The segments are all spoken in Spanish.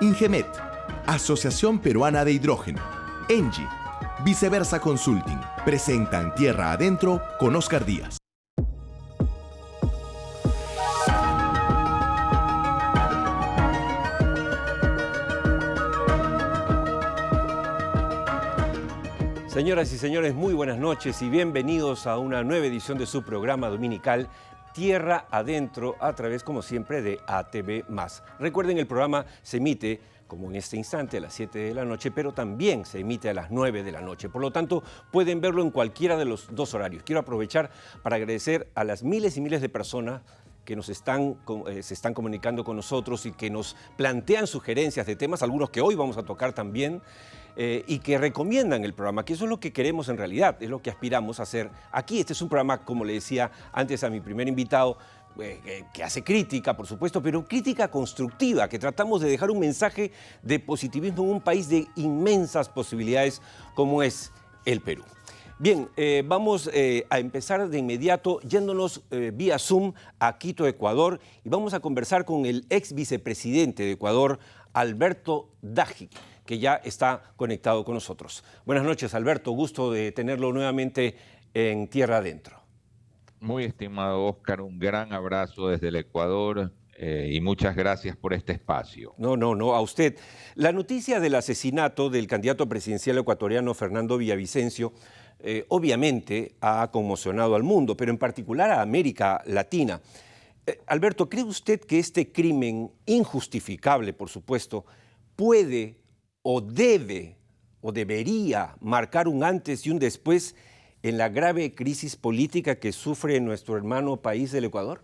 Ingemet, Asociación Peruana de Hidrógeno, Engie, Viceversa Consulting, presentan Tierra Adentro con Oscar Díaz. Señoras y señores, muy buenas noches y bienvenidos a una nueva edición de su programa dominical Tierra Adentro, a través, como siempre, de ATV+. Recuerden, el programa se emite, como en este instante, a las 7 de la noche, pero también se emite a las 9 de la noche. Por lo tanto, pueden verlo en cualquiera de los dos horarios. Quiero aprovechar para agradecer a las miles y miles de personas que se están comunicando con nosotros y que nos plantean sugerencias de temas, algunos que hoy vamos a tocar también, y que recomiendan el programa, que eso es lo que queremos en realidad, es lo que aspiramos a hacer aquí. Este es un programa, como le decía antes a mi primer invitado, que hace crítica, por supuesto, pero crítica constructiva, que tratamos de dejar un mensaje de positivismo en un país de inmensas posibilidades como es el Perú. Bien, vamos a empezar de inmediato yéndonos vía Zoom a Quito, Ecuador, y vamos a conversar con el ex vicepresidente de Ecuador, Alberto Dajic, que ya está conectado con nosotros. Buenas noches, Alberto, gusto de tenerlo nuevamente en Tierra Adentro. Muy estimado Oscar, un gran abrazo desde el Ecuador y muchas gracias por este espacio. No, a usted. La noticia del asesinato del candidato presidencial ecuatoriano Fernando Villavicencio obviamente ha conmocionado al mundo, pero en particular a América Latina. Alberto, ¿cree usted que este crimen injustificable, por supuesto, puede o debe o debería marcar un antes y un después en la grave crisis política que sufre nuestro hermano país del Ecuador?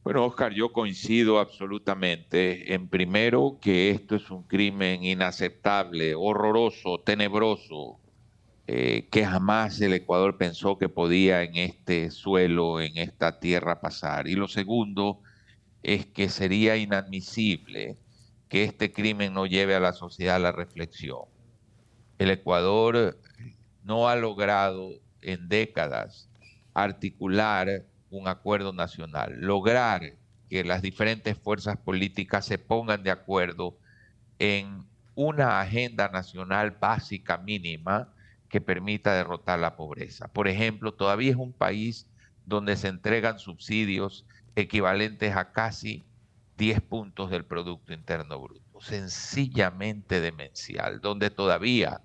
Bueno, Oscar, yo coincido absolutamente en primero que esto es un crimen inaceptable, horroroso, tenebroso, que jamás el Ecuador pensó que podía en este suelo, en esta tierra pasar. Y lo segundo es que sería inadmisible que este crimen no lleve a la sociedad a la reflexión. El Ecuador no ha logrado en décadas articular un acuerdo nacional, lograr que las diferentes fuerzas políticas se pongan de acuerdo en una agenda nacional básica mínima que permita derrotar la pobreza. Por ejemplo, todavía es un país donde se entregan subsidios equivalentes a casi 10 puntos del Producto Interno Bruto, sencillamente demencial, donde todavía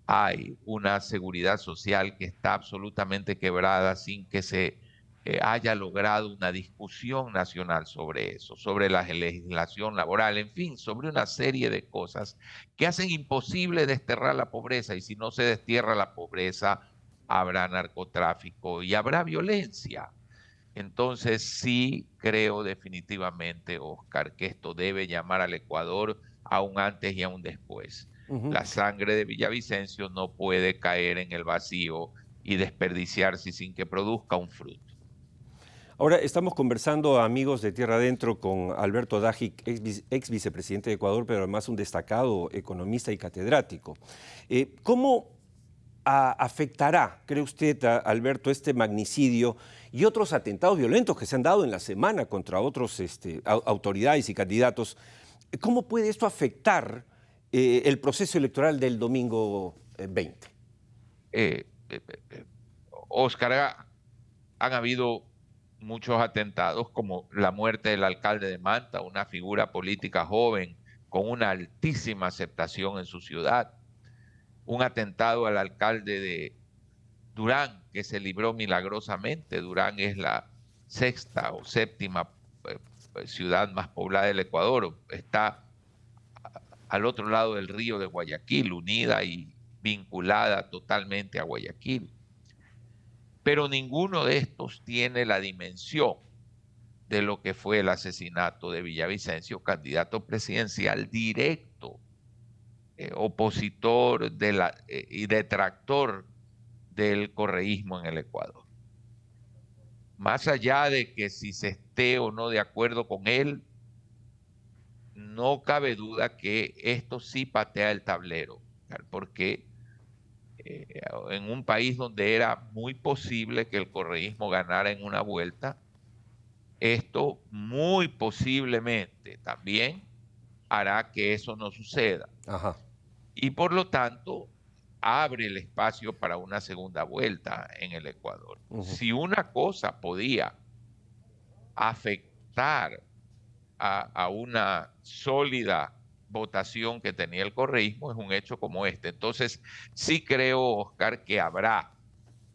hay una seguridad social que está absolutamente quebrada sin que se haya logrado una discusión nacional sobre eso, sobre la legislación laboral, en fin, sobre una serie de cosas que hacen imposible desterrar la pobreza, y si no se destierra la pobreza, habrá narcotráfico y habrá violencia. Entonces sí creo definitivamente, Oscar, que esto debe llamar al Ecuador a un antes y a un después. La sangre de Villavicencio no puede caer en el vacío y desperdiciarse sin que produzca un fruto. Ahora estamos conversando, amigos de Tierra Adentro, con Alberto Dajic, ex vicepresidente de Ecuador, pero además un destacado economista y catedrático. ¿Cómo afectará, cree usted, Alberto, este magnicidio y otros atentados violentos que se han dado en la semana contra otros autoridades y candidatos? ¿Cómo puede esto afectar el proceso electoral del domingo 20? Oscar, han habido muchos atentados, como la muerte del alcalde de Manta, una figura política joven con una altísima aceptación en su ciudad. Un atentado al alcalde de Durán, que se libró milagrosamente. Durán es la sexta o séptima ciudad más poblada del Ecuador. Está al otro lado del río de Guayaquil, unida y vinculada totalmente a Guayaquil. Pero ninguno de estos tiene la dimensión de lo que fue el asesinato de Villavicencio, candidato presidencial directo, opositor y detractor del correísmo en el Ecuador. Más allá de que si se esté o no de acuerdo con él, no cabe duda que esto sí patea el tablero, porque en un país donde era muy posible que el correísmo ganara en una vuelta, esto muy posiblemente también hará que eso no suceda. Ajá. Y por lo tanto, abre el espacio para una segunda vuelta en el Ecuador. Si una cosa podía afectar a una sólida votación que tenía el correísmo, es un hecho como este. Entonces, sí creo, Oscar, que habrá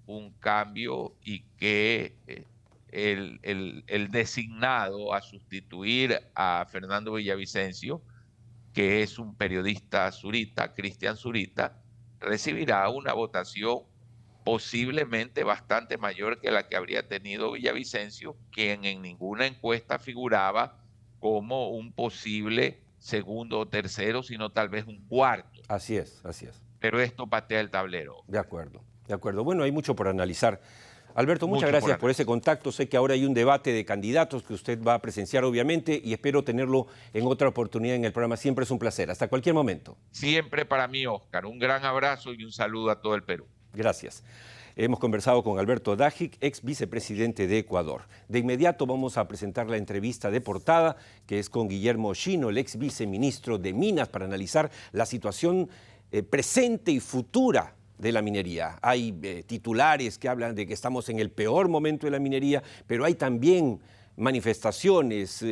un cambio y que el designado a sustituir a Fernando Villavicencio, que es un periodista surita, Cristian Zurita, recibirá una votación posiblemente bastante mayor que la que habría tenido Villavicencio, quien en ninguna encuesta figuraba como un posible segundo o tercero, sino tal vez un cuarto. Así es, así es. Pero esto patea el tablero. De acuerdo, de acuerdo. Bueno, hay mucho por analizar. Alberto, muchas Mucho gracias por por ese contacto. Sé que ahora hay un debate de candidatos que usted va a presenciar, obviamente, y espero tenerlo en otra oportunidad en el programa. Siempre es un placer. Hasta cualquier momento. Siempre para mí, Oscar. Un gran abrazo y un saludo a todo el Perú. Gracias. Hemos conversado con Alberto Dajic, ex vicepresidente de Ecuador. De inmediato vamos a presentar la entrevista de portada, que es con Guillermo Oshino, el ex viceministro de Minas, para analizar la situación presente y futura de la minería. Hay titulares que hablan de que estamos en el peor momento de la minería, pero hay también manifestaciones,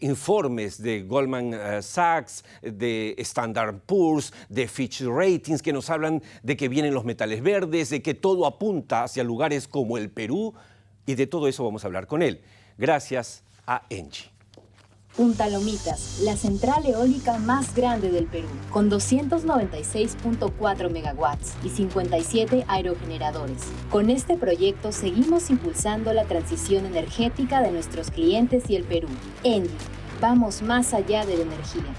informes de Goldman Sachs, de Standard Poor's, de Fitch Ratings, que nos hablan de que vienen los metales verdes, de que todo apunta hacia lugares como el Perú, y de todo eso vamos a hablar con él. Gracias a Engie. Punta Lomitas, la central eólica más grande del Perú, con 296.4 megawatts y 57 aerogeneradores. Con este proyecto seguimos impulsando la transición energética de nuestros clientes y el Perú. Engie, vamos más allá de la energía.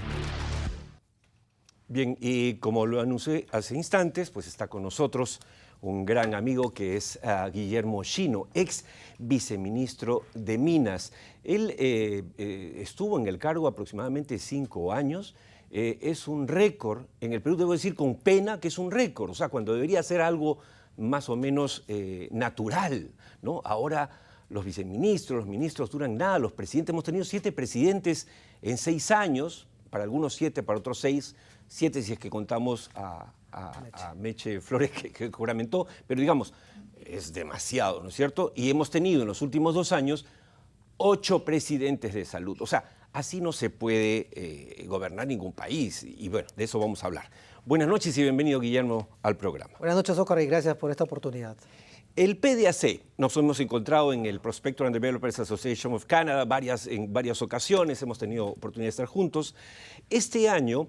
Bien, y como lo anuncié hace instantes, pues está con nosotros un gran amigo que es Guillermo Oshino, ex viceministro de Minas. Él estuvo en el cargo aproximadamente 5 años. Es un récord en el Perú, debo decir con pena que es un récord, o sea, cuando debería ser algo más o menos natural, ¿no? Ahora los viceministros, los ministros duran nada, los presidentes, hemos tenido 7 presidentes en 6 años, para algunos 7, para otros 6, 7 si es que contamos a Meche Flores que juramentó, pero digamos, es demasiado, ¿no es cierto? Y hemos tenido en los últimos 2 años 8 presidentes de salud. O sea, así no se puede gobernar ningún país. Y bueno, de eso vamos a hablar. Buenas noches y bienvenido, Guillermo, al programa. Buenas noches, Oscar, y gracias por esta oportunidad. El PDAC, nos hemos encontrado en el Prospector and Developers Association of Canada en varias ocasiones, hemos tenido oportunidad de estar juntos. Este año,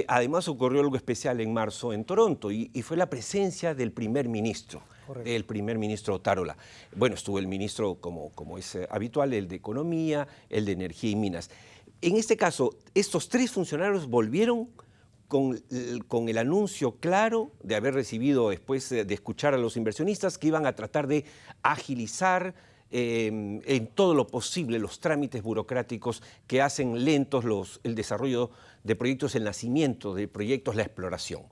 además, ocurrió algo especial en marzo en Toronto y fue la presencia del primer ministro. Correcto. El primer ministro Otárola. Bueno, estuvo el ministro, como es habitual, el de Economía, el de Energía y Minas. En este caso, estos 3 funcionarios volvieron con el anuncio claro de haber recibido, después de escuchar a los inversionistas, que iban a tratar de agilizar en todo lo posible los trámites burocráticos que hacen lentos el desarrollo de proyectos, el nacimiento de proyectos, la exploración.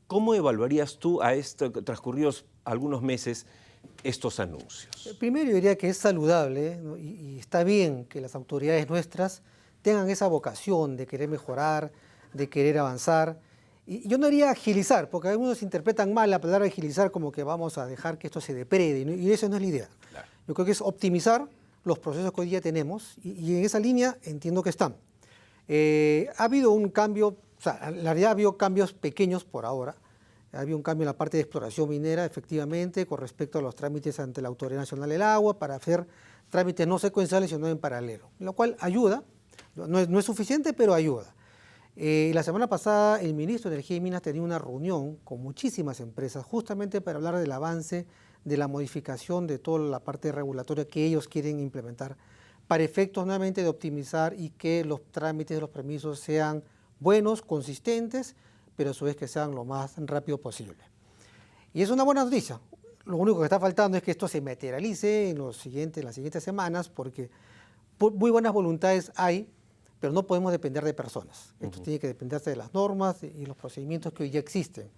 ¿Cómo evaluarías tú transcurridos algunos meses estos anuncios? Primero yo diría que es saludable, ¿no? y está bien que las autoridades nuestras tengan esa vocación de querer mejorar, de querer avanzar. Y yo no diría agilizar, porque algunos interpretan mal la palabra agilizar como que vamos a dejar que esto se deprede, ¿no? Y eso no es la idea. Claro. Yo creo que es optimizar los procesos que hoy día tenemos y en esa línea entiendo que están. Ha habido un cambio, o sea, en realidad ha habido cambios pequeños por ahora. Ha habido un cambio en la parte de exploración minera, efectivamente, con respecto a los trámites ante la Autoridad Nacional del Agua, para hacer trámites no secuenciales, sino en paralelo, lo cual ayuda, no es suficiente, pero ayuda. La semana pasada el ministro de Energía y Minas tenía una reunión con muchísimas empresas justamente para hablar del avance de la modificación de toda la parte regulatoria que ellos quieren implementar para efectos nuevamente de optimizar y que los trámites de los permisos sean buenos, consistentes, pero a su vez que sean lo más rápido posible. Y es una buena noticia. Lo único que está faltando es que esto se materialice en las siguientes semanas, porque muy buenas voluntades hay, pero no podemos depender de personas. Esto tiene que dependerse de las normas y los procedimientos que hoy ya existen.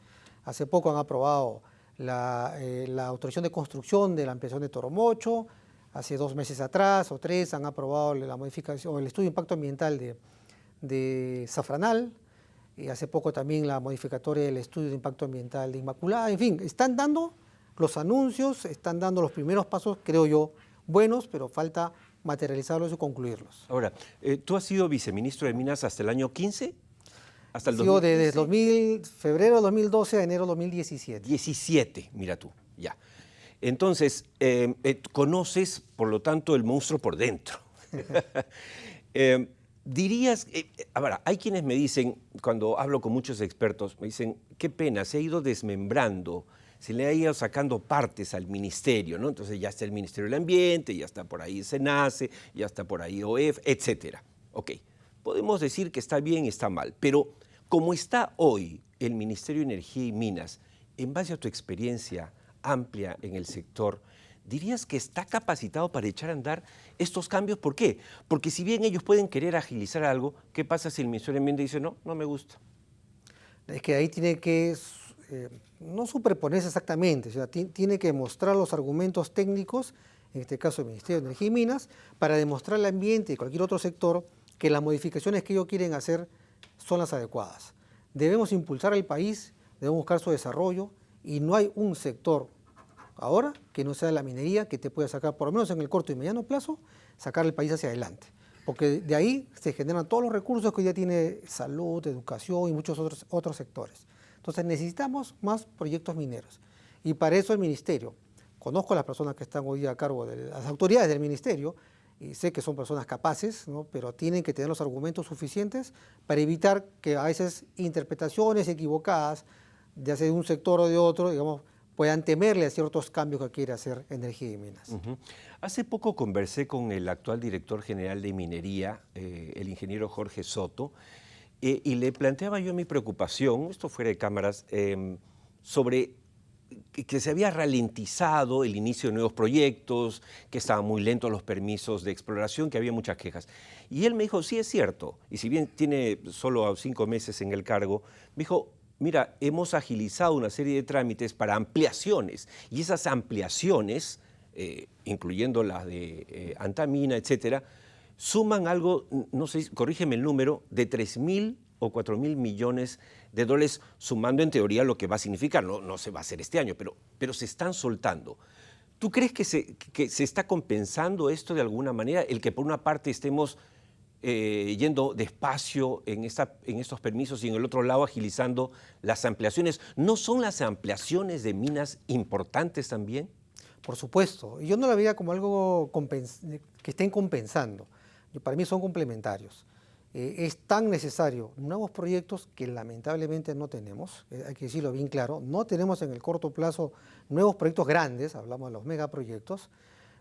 Hace poco han aprobado la autorización de construcción de la ampliación de Toromocho. Hace 2 meses atrás o 3 han aprobado la modificación, el estudio de impacto ambiental de Safranal, y hace poco también la modificatoria del estudio de impacto ambiental de Inmaculada. En fin, están dando los anuncios, están dando los primeros pasos, creo yo, buenos, pero falta materializarlos y concluirlos. Ahora, ¿tú has sido viceministro de Minas hasta el año 15? ¿Hasta el Sigo 2015? desde febrero de 2012 a enero de 2017. 17, mira tú, ya. Entonces, conoces, por lo tanto, el monstruo por dentro. Dirías, ahora, hay quienes me dicen, cuando hablo con muchos expertos, me dicen, qué pena, se ha ido desmembrando, se le ha ido sacando partes al ministerio, ¿no? Entonces ya está el Ministerio del Ambiente, ya está por ahí SENACE, ya está por ahí OEF, etcétera. Ok, podemos decir que está bien y está mal, pero como está hoy el Ministerio de Energía y Minas, en base a tu experiencia amplia en el sector, ¿dirías que está capacitado para echar a andar estos cambios? ¿Por qué? Porque si bien ellos pueden querer agilizar algo, ¿qué pasa si el Ministerio de Ambiente dice, no, no me gusta? Es que ahí tiene que no superponerse exactamente, o sea, tiene que mostrar los argumentos técnicos, en este caso el Ministerio de Energía y Minas, para demostrar al ambiente y cualquier otro sector que las modificaciones que ellos quieren hacer son las adecuadas. Debemos impulsar al país, debemos buscar su desarrollo y no hay un sector ahora que no sea la minería que te pueda sacar, por lo menos en el corto y mediano plazo, sacar el país hacia adelante. Porque de ahí se generan todos los recursos que hoy día tiene salud, educación y muchos otros sectores. Entonces necesitamos más proyectos mineros. Y para eso el ministerio, conozco a las personas que están hoy a cargo de las autoridades del ministerio, y sé que son personas capaces, ¿no? Pero tienen que tener los argumentos suficientes para evitar que a veces interpretaciones equivocadas, ya sea de un sector o de otro, digamos, puedan temerle a ciertos cambios que quiere hacer Energía y Minas. Hace poco conversé con el actual director general de Minería, el ingeniero Jorge Soto, y le planteaba yo mi preocupación, esto fuera de cámaras, sobre que se había ralentizado el inicio de nuevos proyectos, que estaban muy lentos los permisos de exploración, que había muchas quejas. Y él me dijo, sí es cierto, y si bien tiene solo 5 meses en el cargo, me dijo, mira, hemos agilizado una serie de trámites para ampliaciones, y esas ampliaciones, incluyendo las de Antamina, etcétera, suman algo, no sé, corrígeme el número, de 3.000 o 4.000 millones de dólares, sumando en teoría lo que va a significar. No se va a hacer este año, pero se están soltando. ¿Tú crees que se está compensando esto de alguna manera? El que por una parte estemos yendo despacio en estos permisos y en el otro lado agilizando las ampliaciones. ¿No son las ampliaciones de minas importantes también? Por supuesto. Yo no la veía como algo que estén compensando. Para mí son complementarios. Es tan necesario nuevos proyectos que lamentablemente no tenemos, hay que decirlo bien claro, no tenemos en el corto plazo nuevos proyectos grandes, hablamos de los megaproyectos,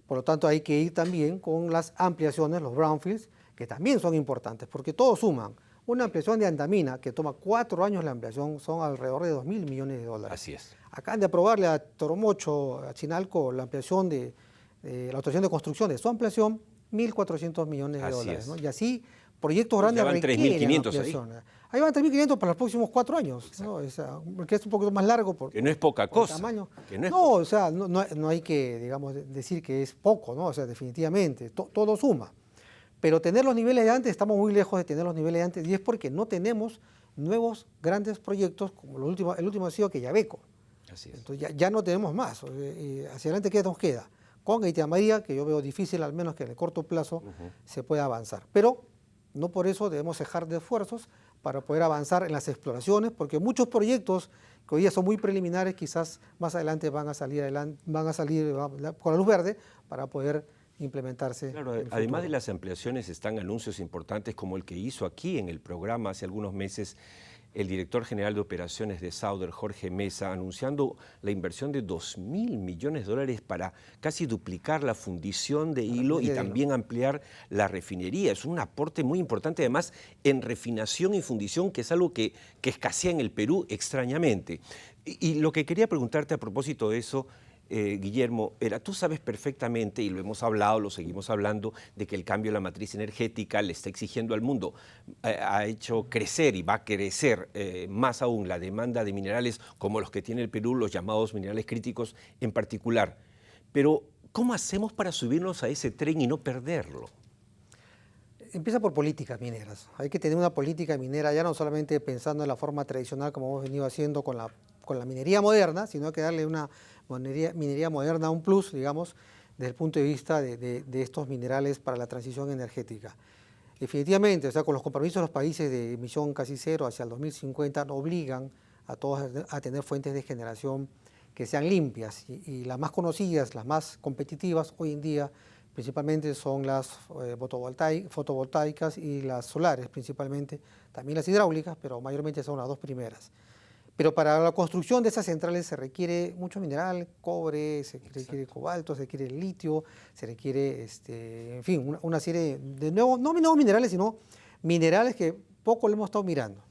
por lo tanto hay que ir también con las ampliaciones, los brownfields, que también son importantes, porque todos suman. Una ampliación de Antamina, que toma 4 años la ampliación, son alrededor de 2.000 millones de dólares. Así es. Acaban de aprobarle a Toromocho, a Chinalco, la ampliación de la autorización de construcción de su ampliación, 1.400 millones de dólares. ¿No? Y así, proyectos grandes requieren ampliación. Ahí van 3.500 para los próximos 4 años, ¿no? O sea, porque es un poquito más largo. Que no es poca cosa. Tamaño. Que no es o sea, no hay que, digamos, decir que es poco, ¿no? O sea, definitivamente, todo suma. Pero tener los niveles de antes, estamos muy lejos de tener los niveles de antes, y es porque no tenemos nuevos grandes proyectos, como el último ha sido Quellaveco. Así es. Entonces ya no tenemos más. Hacia adelante, ¿qué nos queda? Con Haití María, que yo veo difícil, al menos que en el corto plazo se pueda avanzar. Pero no por eso debemos dejar de esfuerzos para poder avanzar en las exploraciones, porque muchos proyectos que hoy día son muy preliminares, quizás más adelante van a salir con la luz verde para poder implementarse. Claro, además de las ampliaciones están anuncios importantes como el que hizo aquí en el programa hace algunos meses el director general de operaciones de Sauder, Jorge Mesa, anunciando la inversión de 2.000 millones de dólares para casi duplicar la fundición de hilo y también ampliar la refinería. Es un aporte muy importante, además, en refinación y fundición, que es algo que escasea en el Perú extrañamente. Y lo que quería preguntarte a propósito de eso, Guillermo, tú sabes perfectamente, y lo hemos hablado, lo seguimos hablando, de que el cambio de la matriz energética le está exigiendo al mundo, ha hecho crecer y va a crecer más aún la demanda de minerales como los que tiene el Perú, los llamados minerales críticos en particular. Pero, ¿cómo hacemos para subirnos a ese tren y no perderlo? empieza por políticas mineras. Hay que tener una política minera ya no solamente pensando en la forma tradicional como hemos venido haciendo con la minería moderna, sino que darle una minería moderna un plus, digamos, desde el punto de vista de estos minerales para la transición energética. Definitivamente, o sea, con los compromisos de los países de emisión casi cero hacia el 2050 nos obligan a todos a tener fuentes de generación que sean limpias y las más conocidas, las más competitivas hoy en día principalmente son las fotovoltaicas y las solares principalmente, también las hidráulicas, pero mayormente son las dos primeras. Pero para la construcción de esas centrales se requiere mucho mineral, cobre, se requiere cobalto, se requiere litio, se requiere, en fin, una serie de nuevos, no nuevos minerales, sino minerales que poco le hemos estado mirando.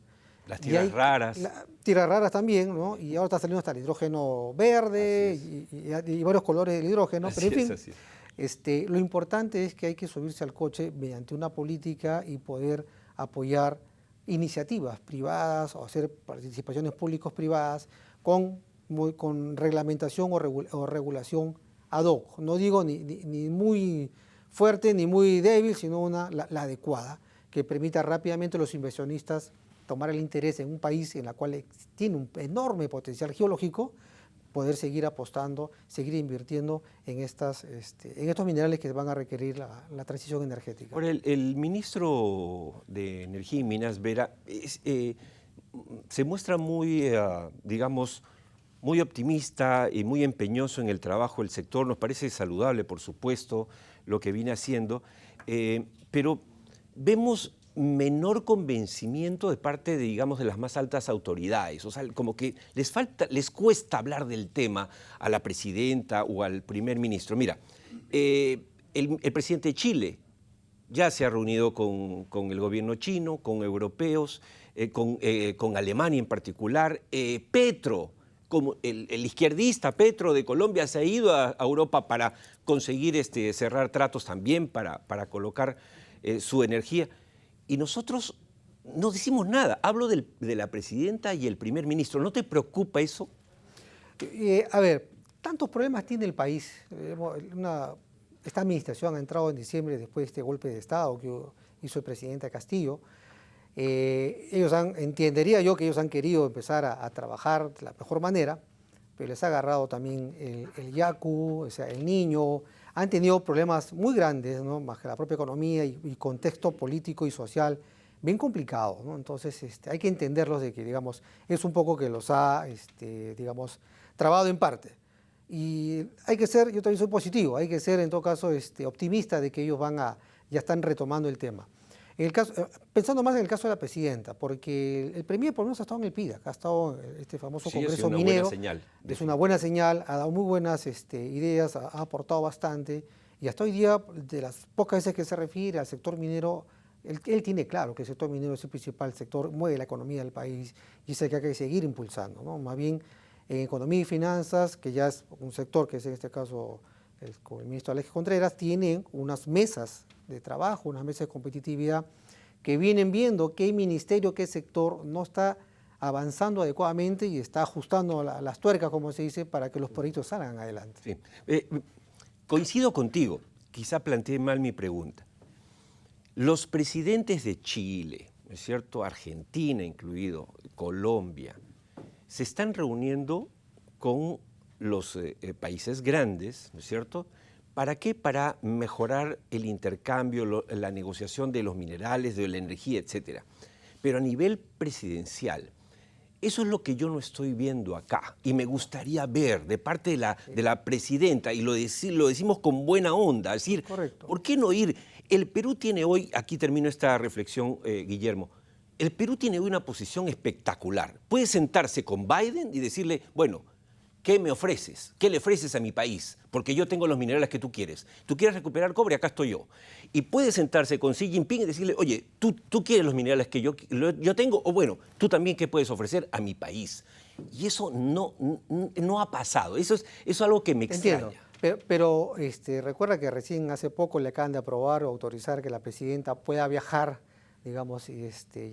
Las tierras raras. Tierras raras también, ¿no? Y ahora está saliendo hasta el hidrógeno verde y varios colores del hidrógeno, pero en fin, lo importante es que hay que subirse al coche mediante una política y poder apoyar iniciativas privadas o hacer participaciones públicos-privadas con reglamentación o regulación ad hoc. No digo ni muy fuerte ni muy débil, sino la adecuada, que permita rápidamente a los inversionistas tomar el interés en un país en el cual tiene un enorme potencial geológico, poder seguir apostando, seguir invirtiendo en estos minerales que van a requerir la transición energética. Ahora, el ministro de Energía y Minas, Vera, se muestra muy, digamos, muy optimista y muy empeñoso en el trabajo del sector. Nos parece saludable, por supuesto, lo que viene haciendo, pero vemos menor convencimiento de parte de, digamos, de las más altas autoridades. O sea, como que les cuesta hablar del tema a la presidenta o al primer ministro. Mira, el presidente de Chile ya se ha reunido con el gobierno chino, con europeos, con Alemania en particular. Petro, como el izquierdista Petro de Colombia, se ha ido a Europa para conseguir cerrar tratos también para colocar su energía. Y nosotros no decimos nada. Hablo de la presidenta y el primer ministro. ¿No te preocupa eso? A ver, tantos problemas tiene el país. Esta administración ha entrado en diciembre después de este golpe de Estado que hizo el presidente Castillo. Entendería yo que ellos han querido empezar a trabajar de la mejor manera, pero les ha agarrado también el yacu, o sea, el niño. Han tenido problemas muy grandes, ¿no? Más que la propia economía y contexto político y social bien complicado, ¿no? Entonces hay que entenderlos de que, digamos, es un poco que los ha, digamos, trabado en parte. Y hay que ser, yo también soy positivo, hay que ser en todo caso optimista de que ellos ya están retomando el tema. Pensando más en el caso de la presidenta, porque el premier por lo menos ha estado en el PIDA, ha estado en este famoso Congreso Minero. Es una buena señal, ha dado muy buenas ideas, ha aportado bastante, y hasta hoy día, de las pocas veces que se refiere al sector minero, él tiene claro que el sector minero es el principal sector, mueve la economía del país, y es el que hay que seguir impulsando, ¿no? Más bien, en economía y finanzas, que ya es un sector que es en este caso con el ministro Alex Contreras, tienen unas mesas de trabajo, unas mesas de competitividad que vienen viendo qué ministerio, qué sector no está avanzando adecuadamente y está ajustando las tuercas, como se dice, para que los proyectos salgan adelante. Sí. Coincido contigo, quizá planteé mal mi pregunta. Los presidentes de Chile, ¿no es cierto?, Argentina incluido, Colombia, se están reuniendo con los países grandes, ¿no es cierto? ¿Para qué? Para mejorar el intercambio, la negociación de los minerales, de la energía, etcétera. Pero a nivel presidencial, eso es lo que yo no estoy viendo acá y me gustaría ver de parte de la presidenta, y lo decimos con buena onda, es decir, correcto. ¿Por qué no ir? El Perú tiene hoy, aquí termino esta reflexión, Guillermo, el Perú tiene hoy una posición espectacular. Puede sentarse con Biden y decirle, bueno, ¿qué me ofreces? ¿Qué le ofreces a mi país? Porque yo tengo los minerales que tú quieres. ¿Tú quieres recuperar cobre? Acá estoy yo. Y puede sentarse con Xi Jinping y decirle, oye, ¿tú quieres los minerales que yo tengo? O bueno, ¿tú también qué puedes ofrecer a mi país? Y eso no ha pasado. Eso es algo que me extraña. Entiendo. Pero recuerda que recién hace poco le acaban de aprobar o autorizar que la presidenta pueda viajar, digamos, y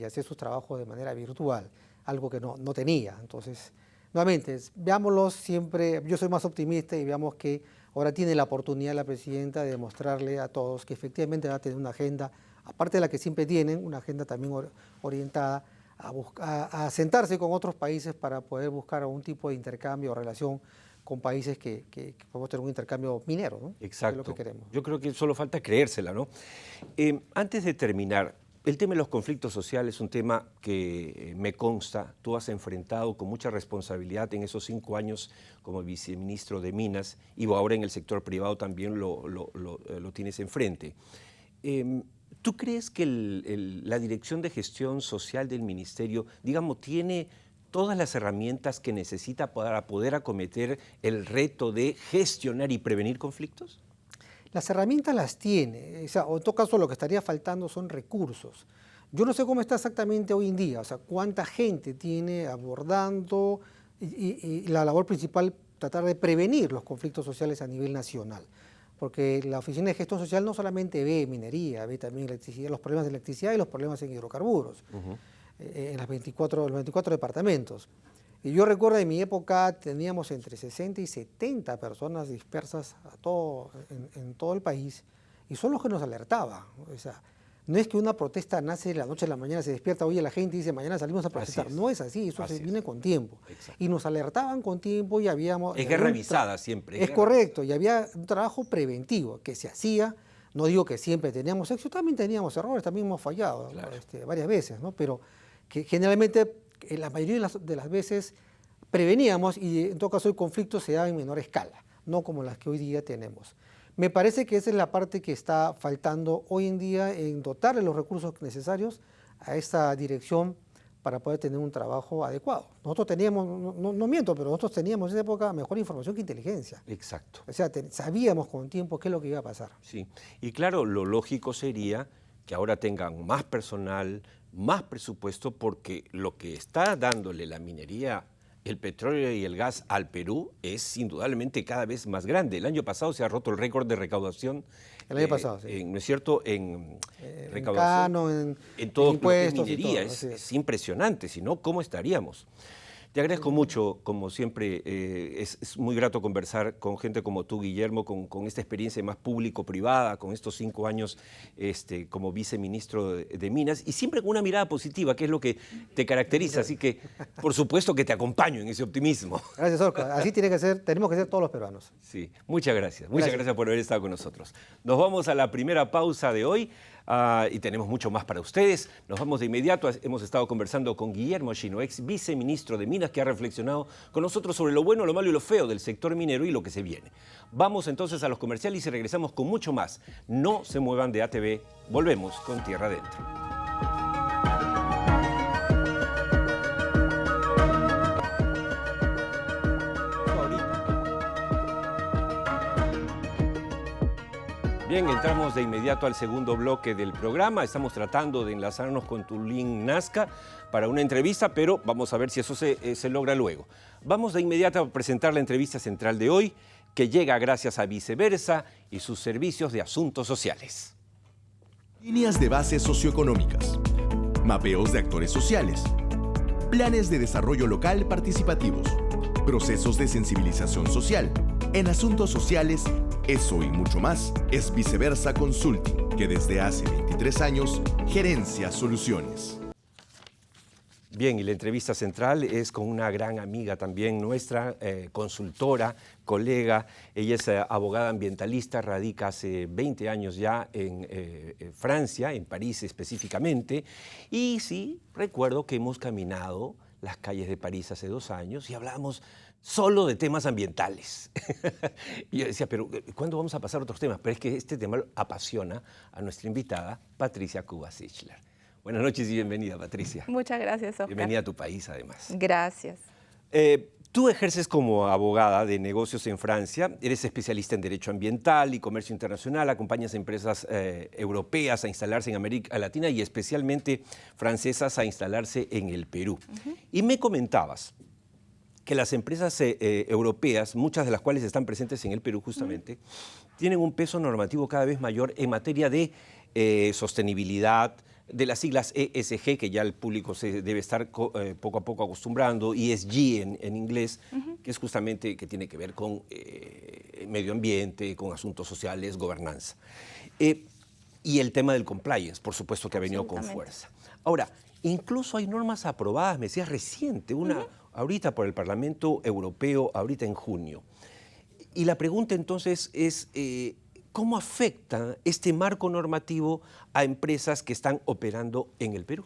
hacer sus trabajos de manera virtual, algo que no tenía. Entonces, nuevamente, veámoslo siempre, yo soy más optimista y veamos que ahora tiene la oportunidad la presidenta de demostrarle a todos que efectivamente va a tener una agenda aparte de la que siempre tienen, una agenda también orientada a sentarse con otros países para poder buscar algún tipo de intercambio o relación con países que podemos tener un intercambio minero, ¿no? Exacto. Es lo que queremos. Yo creo que solo falta creérsela, ¿no? Antes de terminar, el tema de los conflictos sociales es un tema que me consta, tú has enfrentado con mucha responsabilidad en esos 5 años como viceministro de Minas y ahora en el sector privado también lo tienes enfrente. ¿Tú crees que la Dirección de Gestión Social del Ministerio, digamos, tiene todas las herramientas que necesita para poder acometer el reto de gestionar y prevenir conflictos? Las herramientas las tiene, o en todo caso lo que estaría faltando son recursos. Yo no sé cómo está exactamente hoy en día, o sea, cuánta gente tiene abordando y la labor principal, tratar de prevenir los conflictos sociales a nivel nacional. Porque la Oficina de Gestión Social no solamente ve minería, ve también electricidad, los problemas de electricidad y los problemas en hidrocarburos, en los 24 departamentos. Y yo recuerdo en mi época teníamos entre 60 y 70 personas dispersas en todo el país y son los que nos alertaban. O sea, no es que una protesta nace de la noche a la mañana, se despierta, oye, la gente dice mañana salimos a protestar. No es así, eso se viene con tiempo. Exacto. Y nos alertaban con tiempo y habíamos... Es guerra avisada siempre. Es correcto, y había un trabajo preventivo que se hacía. No digo que siempre teníamos éxito, también teníamos errores, también hemos fallado, claro, varias veces, ¿no? Pero que generalmente la mayoría de las veces preveníamos y en todo caso el conflicto se daba en menor escala, no como las que hoy día tenemos. Me parece que esa es la parte que está faltando hoy en día en dotarle los recursos necesarios a esta dirección para poder tener un trabajo adecuado. Nosotros teníamos, no miento, pero nosotros teníamos en esa época mejor información que inteligencia. Exacto. O sea, sabíamos con tiempo qué es lo que iba a pasar. Sí, y claro, lo lógico sería que ahora tengan más personal, más presupuesto, porque lo que está dándole la minería, el petróleo y el gas al Perú es indudablemente cada vez más grande. El año pasado se ha roto el récord de recaudación. El año pasado, sí. ¿No es cierto? En recaudación, en todo impuestos lo que es minería. Es impresionante, si no, ¿cómo estaríamos? Te agradezco mucho, como siempre, es muy grato conversar con gente como tú, Guillermo, con esta experiencia más público-privada, con estos 5 años como viceministro de Minas, y siempre con una mirada positiva, que es lo que te caracteriza, así que por supuesto que te acompaño en ese optimismo. Gracias, Oscar. Así tiene que ser, tenemos que ser todos los peruanos. Sí, muchas gracias por haber estado con nosotros. Nos vamos a la primera pausa de hoy. Y tenemos mucho más para ustedes. Nos vamos de inmediato. Hemos estado conversando con Guillermo Chino, ex viceministro de Minas, que ha reflexionado con nosotros sobre lo bueno, lo malo y lo feo del sector minero y lo que se viene. Vamos entonces a los comerciales y regresamos con mucho más. No se muevan de ATV. Volvemos con Tierra Adentro. Bien, entramos de inmediato al segundo bloque del programa. Estamos tratando de enlazarnos con Tulín Nazca para una entrevista, pero vamos a ver si eso se logra luego. Vamos de inmediato a presentar la entrevista central de hoy, que llega gracias a Viceversa y sus servicios de asuntos sociales. Líneas de base socioeconómicas, mapeos de actores sociales, planes de desarrollo local participativos, procesos de sensibilización social. En asuntos sociales, eso y mucho más es Viceversa Consulting, que desde hace 23 años gerencia soluciones. Bien, y la entrevista central es con una gran amiga también nuestra, consultora, colega. Ella es abogada ambientalista, radica hace 20 años ya en Francia, en París específicamente. Y sí, recuerdo que hemos caminado las calles de París hace 2 años y hablábamos solo de temas ambientales. Y yo decía, pero ¿cuándo vamos a pasar a otros temas? Pero es que este tema apasiona a nuestra invitada, Patricia Kubas-Ichler. Buenas noches y bienvenida, Patricia. Muchas gracias, Oscar. Bienvenida a tu país, además. Gracias. Tú ejerces como abogada de negocios en Francia, eres especialista en Derecho Ambiental y Comercio Internacional, acompañas a empresas europeas a instalarse en América Latina y especialmente francesas a instalarse en el Perú. Y me comentabas que las empresas europeas, muchas de las cuales están presentes en el Perú justamente, tienen un peso normativo cada vez mayor en materia de sostenibilidad, de las siglas ESG, que ya el público se debe estar poco a poco acostumbrando, ESG en inglés, que es justamente que tiene que ver con medio ambiente, con asuntos sociales, gobernanza. Y el tema del compliance, por supuesto que ha venido con fuerza. Ahora, incluso hay normas aprobadas, me decías reciente, una ahorita por el Parlamento Europeo, ahorita en junio. Y la pregunta entonces es, ¿cómo afecta este marco normativo a empresas que están operando en el Perú?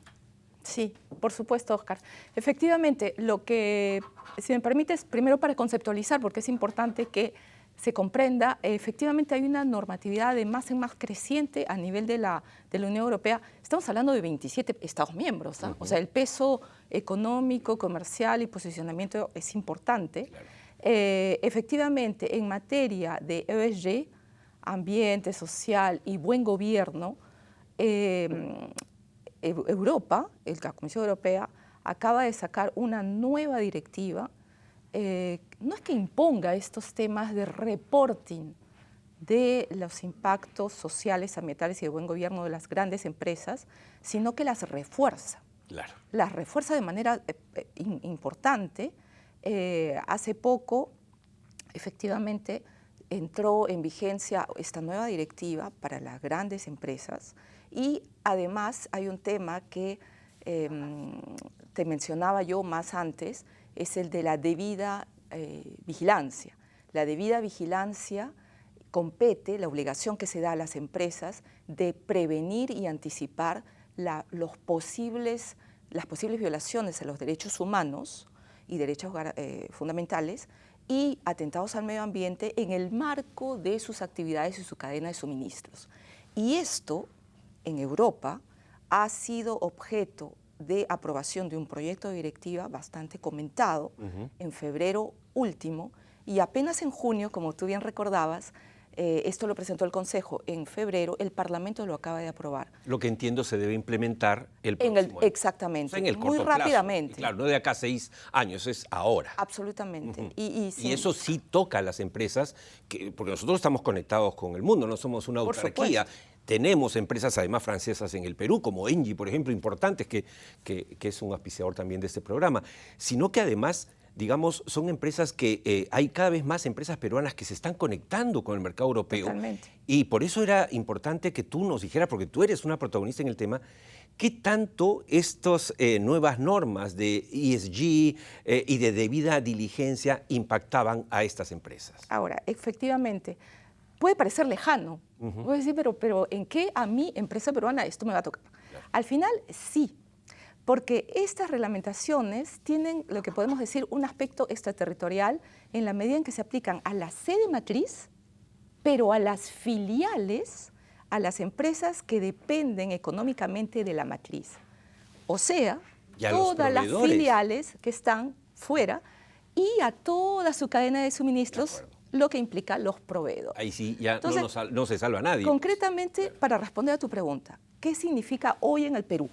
Sí, por supuesto, Oscar. Efectivamente, lo que, si me permites, primero para conceptualizar, porque es importante que se comprenda, efectivamente hay una normatividad de más en más creciente a nivel de la Unión Europea. Estamos hablando de 27 Estados miembros, ¿no? O sea, el peso económico, comercial y posicionamiento es importante. Claro. Efectivamente, en materia de ESG, ambiente, social y buen gobierno, Europa, la Comisión Europea, acaba de sacar una nueva directiva. No es que imponga estos temas de reporting de los impactos sociales, ambientales y de buen gobierno de las grandes empresas, sino que las refuerza. Claro. Las refuerza de manera importante. Hace poco, efectivamente, entró en vigencia esta nueva directiva para las grandes empresas y además hay un tema que te mencionaba yo más antes, es el de la debida vigilancia. La debida vigilancia compete, la obligación que se da a las empresas de prevenir y anticipar las posibles violaciones a los derechos humanos y derechos fundamentales y atentados al medio ambiente en el marco de sus actividades y su cadena de suministros. Y esto, en Europa, ha sido objeto de aprobación de un proyecto de directiva bastante comentado en febrero último y apenas en junio, como tú bien recordabas, esto lo presentó el Consejo en febrero, el Parlamento lo acaba de aprobar. Lo que entiendo se debe implementar el próximo año. Exactamente, o sea, en el muy rápidamente. Plazo. Claro, no de acá a 6 años, es ahora. Absolutamente. Y eso sí toca a las empresas, porque nosotros estamos conectados con el mundo, no somos una autarquía. Tenemos empresas además francesas en el Perú, como Engie, por ejemplo, importantes, que es un auspiciador también de este programa, sino que además, digamos, son empresas que hay cada vez más empresas peruanas que se están conectando con el mercado europeo. Totalmente. Y por eso era importante que tú nos dijeras, porque tú eres una protagonista en el tema, ¿qué tanto estas nuevas normas de ESG y de debida diligencia impactaban a estas empresas? Ahora, efectivamente, puede parecer lejano. Puede decir, pero ¿en qué a mí, empresa peruana, esto me va a tocar? Claro. Al final, sí. Porque estas reglamentaciones tienen, lo que podemos decir, un aspecto extraterritorial en la medida en que se aplican a la sede matriz, pero a las filiales, a las empresas que dependen económicamente de la matriz. O sea, todas las filiales que están fuera y a toda su cadena de suministros, lo que implica los proveedores. Ahí sí, ya entonces, no se salva a nadie. Concretamente, para responder a tu pregunta, ¿qué significa hoy en el Perú?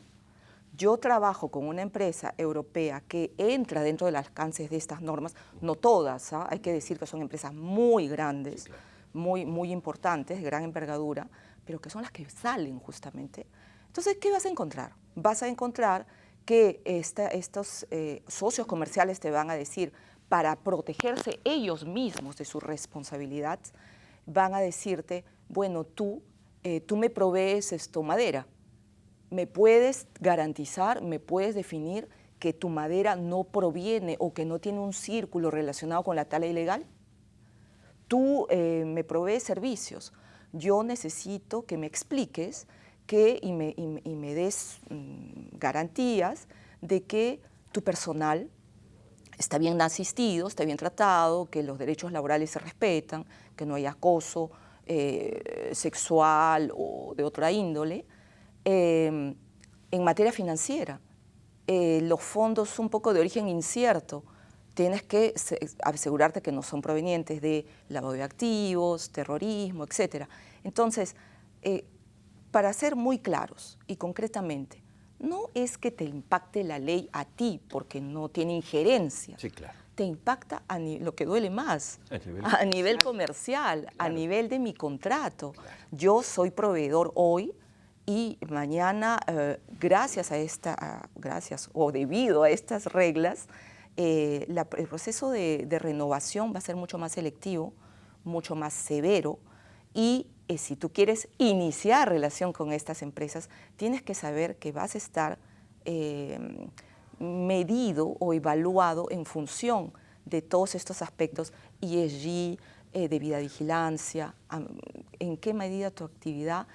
Yo trabajo con una empresa europea que entra dentro de los alcances de estas normas, no todas, hay que decir que son empresas muy grandes, sí, claro, muy importantes, de gran envergadura, pero que son las que salen justamente. Entonces, ¿qué vas a encontrar? Vas a encontrar que estos socios comerciales te van a decir, para protegerse ellos mismos de su responsabilidad, van a decirte, bueno, tú me provees madera, me puedes garantizar, me puedes definir que tu madera no proviene o que no tiene un círculo relacionado con la tala ilegal. Tú me provees servicios, yo necesito que me expliques y me des garantías de que tu personal está bien asistido, está bien tratado, que los derechos laborales se respetan, que no hay acoso sexual o de otra índole. En materia financiera, los fondos un poco de origen incierto, tienes que asegurarte que no son provenientes de lavado de activos, terrorismo, etc. Entonces, para ser muy claros y concretamente, no es que te impacte la ley a ti porque no tiene injerencia. Sí, claro. Te impacta lo que duele más, a nivel comercial, claro, a nivel de mi contrato. Claro. Yo soy proveedor hoy y mañana, gracias o debido a estas reglas, el proceso de renovación va a ser mucho más selectivo, mucho más severo Y si tú quieres iniciar relación con estas empresas, tienes que saber que vas a estar medido o evaluado en función de todos estos aspectos, ESG, debida vigilancia, en qué medida tu actividad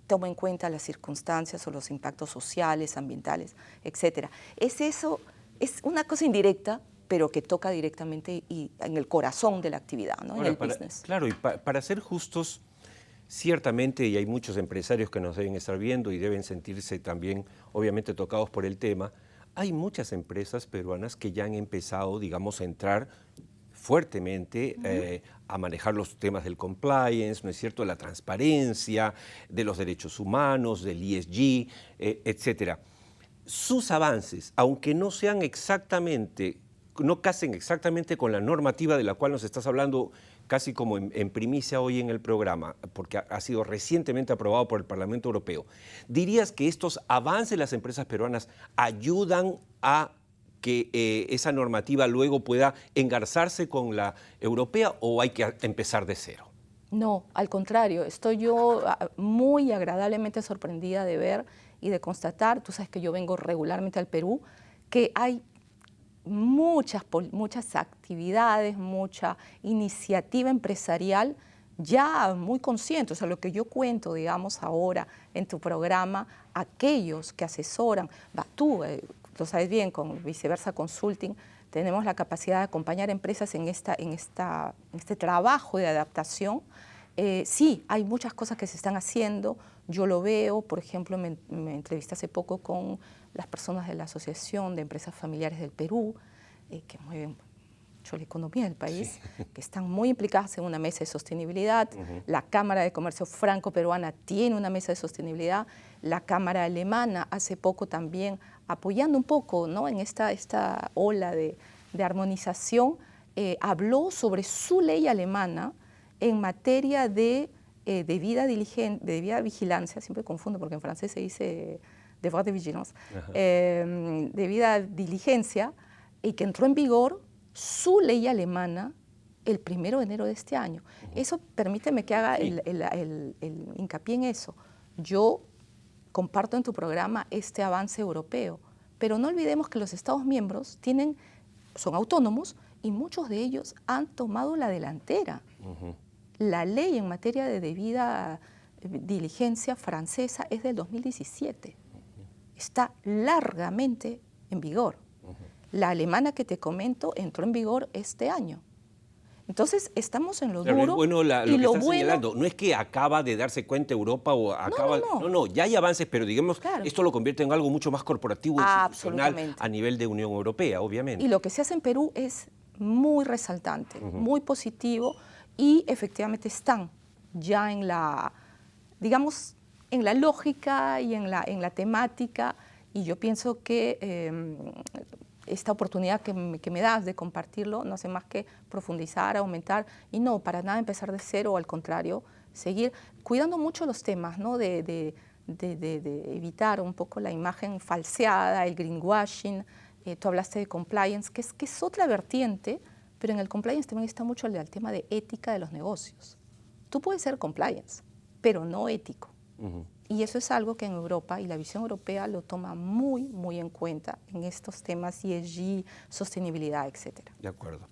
toma en cuenta las circunstancias o los impactos sociales, ambientales, etc. Es una cosa indirecta, pero que toca directamente y en el corazón de la actividad, ¿no? Ahora, en el business. Claro, y para ser justos, ciertamente, y hay muchos empresarios que nos deben estar viendo y deben sentirse también, obviamente, tocados por el tema, hay muchas empresas peruanas que ya han empezado, digamos, a entrar fuertemente a manejar los temas del compliance, ¿no es cierto?, de la transparencia, de los derechos humanos, del ESG, etcétera. Sus avances, aunque no sean exactamente, no casen exactamente con la normativa de la cual nos estás hablando casi como en primicia hoy en el programa, porque ha sido recientemente aprobado por el Parlamento Europeo, ¿dirías que estos avances de las empresas peruanas ayudan a que esa normativa luego pueda engarzarse con la europea o hay que empezar de cero? No, al contrario, estoy yo muy agradablemente sorprendida de ver y de constatar, tú sabes que yo vengo regularmente al Perú, que hay muchas actividades, mucha iniciativa empresarial ya muy consciente. O sea, lo que yo cuento, digamos, ahora en tu programa, aquellos que asesoran, tú lo sabes bien, con Viceversa Consulting, tenemos la capacidad de acompañar empresas en este trabajo de adaptación. Sí, hay muchas cosas que se están haciendo, yo lo veo, por ejemplo, me entrevisté hace poco con las personas de la Asociación de Empresas Familiares del Perú, que mueven mucho la economía del país, sí, que están muy implicadas en una mesa de sostenibilidad. La Cámara de Comercio Franco-Peruana tiene una mesa de sostenibilidad. La Cámara Alemana hace poco también, apoyando un poco, ¿no?, en esta ola de armonización, habló sobre su ley alemana en materia de debida vigilancia, siempre confundo porque en francés se dice devoir de vigilance, debida diligencia, y que entró en vigor su ley alemana el 1 de enero de este año. Eso, permíteme que haga el hincapié en eso. Yo comparto en tu programa este avance europeo, pero no olvidemos que los Estados miembros son autónomos y muchos de ellos han tomado la delantera. La ley en materia de debida diligencia francesa es del 2017. Está largamente en vigor. La alemana que te comento entró en vigor este año. Entonces, estamos en lo duro. Pero es bueno lo que estás señalando. No es que acaba de darse cuenta Europa o acaba... No, ya hay avances, pero digamos, claro, esto lo convierte en algo mucho más corporativo, institucional, a nivel de Unión Europea, obviamente. Y lo que se hace en Perú es muy resaltante, muy positivo, y efectivamente están ya en la, digamos, en la lógica y en la temática, y yo pienso que esta oportunidad que me das de compartirlo no hace más que profundizar, aumentar, y no, para nada empezar de cero, al contrario, seguir cuidando mucho los temas, ¿no?, de evitar un poco la imagen falseada, el greenwashing. Tú hablaste de compliance, que es otra vertiente, pero en el compliance también está mucho el tema de ética de los negocios. Tú puedes ser compliance, pero no ético. Y eso es algo que en Europa, y la visión europea lo toma muy, muy en cuenta en estos temas ESG, sostenibilidad, etcétera. De acuerdo.